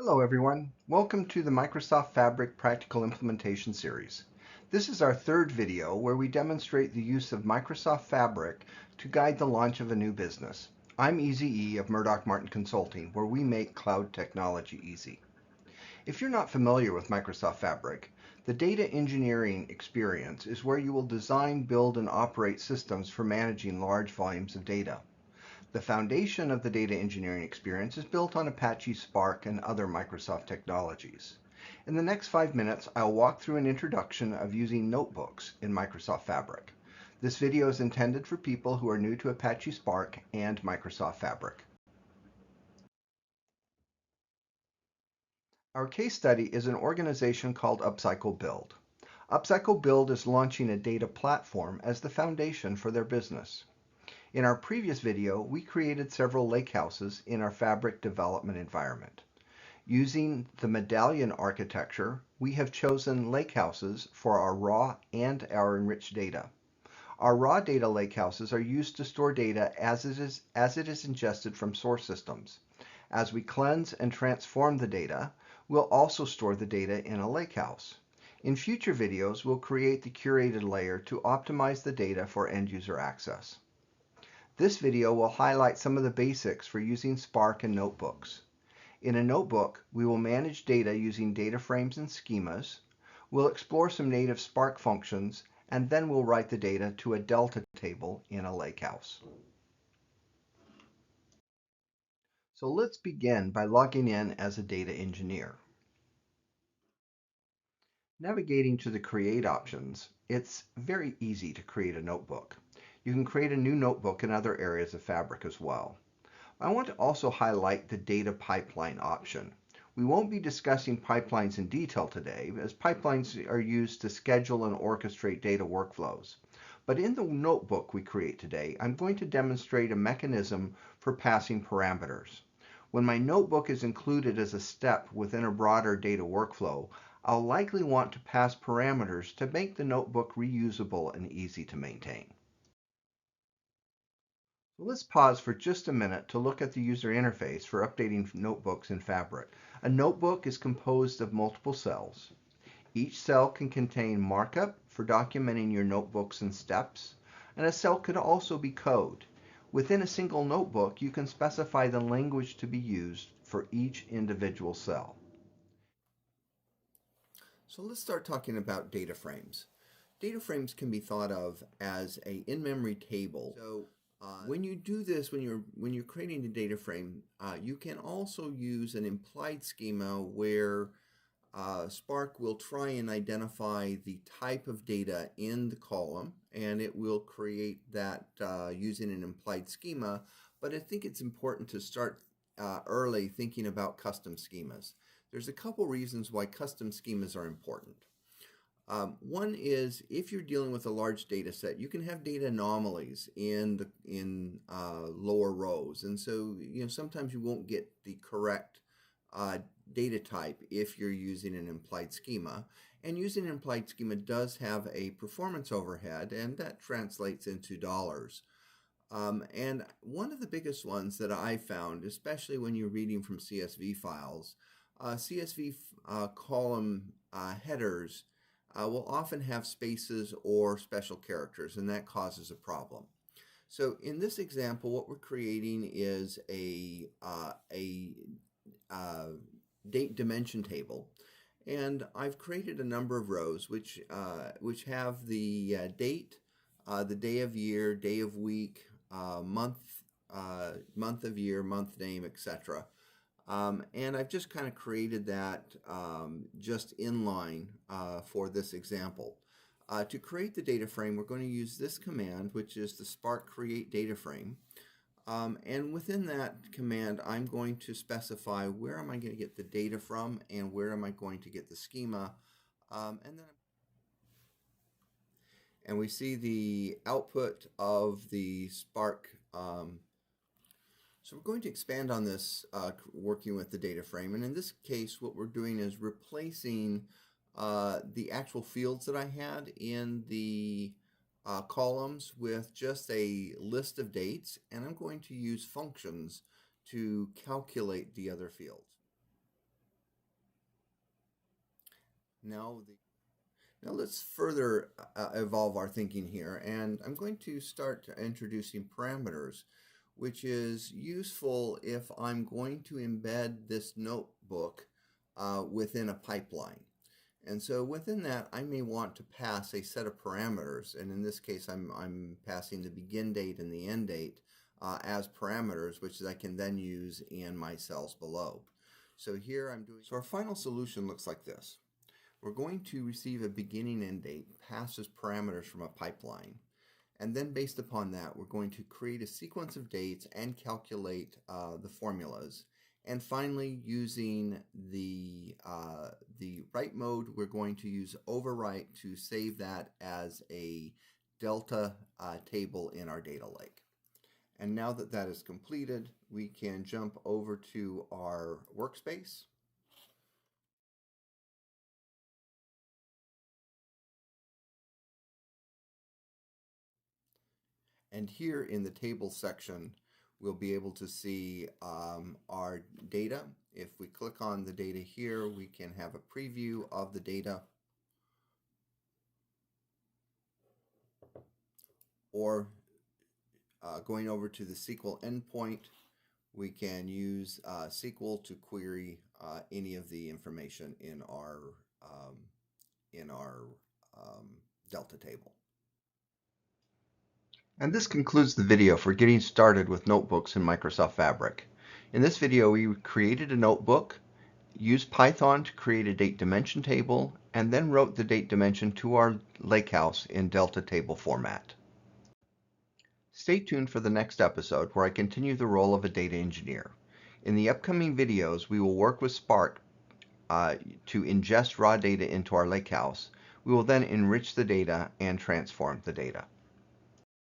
Hello everyone, welcome to the Microsoft Fabric Practical Implementation Series. This is our third video where we demonstrate the use of Microsoft Fabric to guide the launch of a new business. I'm Easy E of Murdoch Martin Consulting, where we make cloud technology easy. If you're not familiar with Microsoft Fabric, the data engineering experience is where you will design, build, and operate systems for managing large volumes of data. The foundation of the data engineering experience is built on Apache Spark and other Microsoft technologies. In the next 5 minutes, I'll walk through an introduction of using notebooks in Microsoft Fabric. This video is intended for people who are new to Apache Spark and Microsoft Fabric. Our case study is an organization called Upcycle Build. Upcycle Build is launching a data platform as the foundation for their business. In our previous video, we created several lakehouses in our Fabric development environment. Using the medallion architecture, we have chosen lakehouses for our raw and our enriched data. Our raw data lakehouses are used to store data as it is ingested from source systems. As we cleanse and transform the data, we'll also store the data in a lakehouse. In future videos, we'll create the curated layer to optimize the data for end-user access. This video will highlight some of the basics for using Spark in notebooks. In a notebook, we will manage data using data frames and schemas. We'll explore some native Spark functions, and then we'll write the data to a delta table in a lakehouse. So let's begin by logging in as a data engineer. Navigating to the Create options, it's very easy to create a notebook. You can create a new notebook in other areas of Fabric as well. I want to also highlight the data pipeline option. We won't be discussing pipelines in detail today, as pipelines are used to schedule and orchestrate data workflows. But in the notebook we create today, I'm going to demonstrate a mechanism for passing parameters. When my notebook is included as a step within a broader data workflow, I'll likely want to pass parameters to make the notebook reusable and easy to maintain. Let's pause for just a minute to look at the user interface for updating notebooks in Fabric. A notebook is composed of multiple cells. Each cell can contain markup for documenting your notebooks and steps, and a cell could also be code. Within a single notebook, you can specify the language to be used for each individual cell. So let's start talking about data frames. Data frames can be thought of as an in-memory table. When you do this, when you're creating a data frame, you can also use an implied schema where Spark will try and identify the type of data in the column, and it will create that using an implied schema. But I think it's important to start early thinking about custom schemas. There's a couple reasons why custom schemas are important. One is if you're dealing with a large data set, you can have data anomalies in lower rows, and so sometimes you won't get the correct data type if you're using an implied schema. And using an implied schema does have a performance overhead, and that translates into dollars. And one of the biggest ones that I found, especially when you're reading from CSV files, CSV column headers will often have spaces or special characters, and that causes a problem. So in this example, what we're creating is a date dimension table, and I've created a number of rows which have the date, the day of year, day of week, month of year, month name, etc. And I've just kind of created that just inline for this example. To create the data frame, we're going to use this command, which is the Spark create data frame. And within that command, I'm going to specify where am I going to get the data from and where am I going to get the schema. And we see the output of the Spark. So we're going to expand on this working with the data frame, and in this case what we're doing is replacing the actual fields that I had in the columns with just a list of dates, and I'm going to use functions to calculate the other fields. Now, now let's further evolve our thinking here, and I'm going to start introducing parameters, which is useful if I'm going to embed this notebook within a pipeline. And so within that, I may want to pass a set of parameters, and in this case, I'm passing the begin date and the end date as parameters, which I can then use in my cells below. So here I'm doing. So our final solution looks like this. We're going to receive a beginning end date, pass as parameters from a pipeline, and then based upon that, we're going to create a sequence of dates and calculate the formulas. And finally, using the write mode, we're going to use overwrite to save that as a delta table in our data lake. And now that that is completed, we can jump over to our workspace. And here in the table section, we'll be able to see our data. If we click on the data here, we can have a preview of the data. Or going over to the SQL endpoint, we can use SQL to query any of the information in our Delta table. And this concludes the video for getting started with notebooks in Microsoft Fabric. In this video, we created a notebook, used Python to create a date dimension table, and then wrote the date dimension to our lakehouse in Delta table format. Stay tuned for the next episode where I continue the role of a data engineer. In the upcoming videos, we will work with Spark to ingest raw data into our lakehouse. We will then enrich the data and transform the data.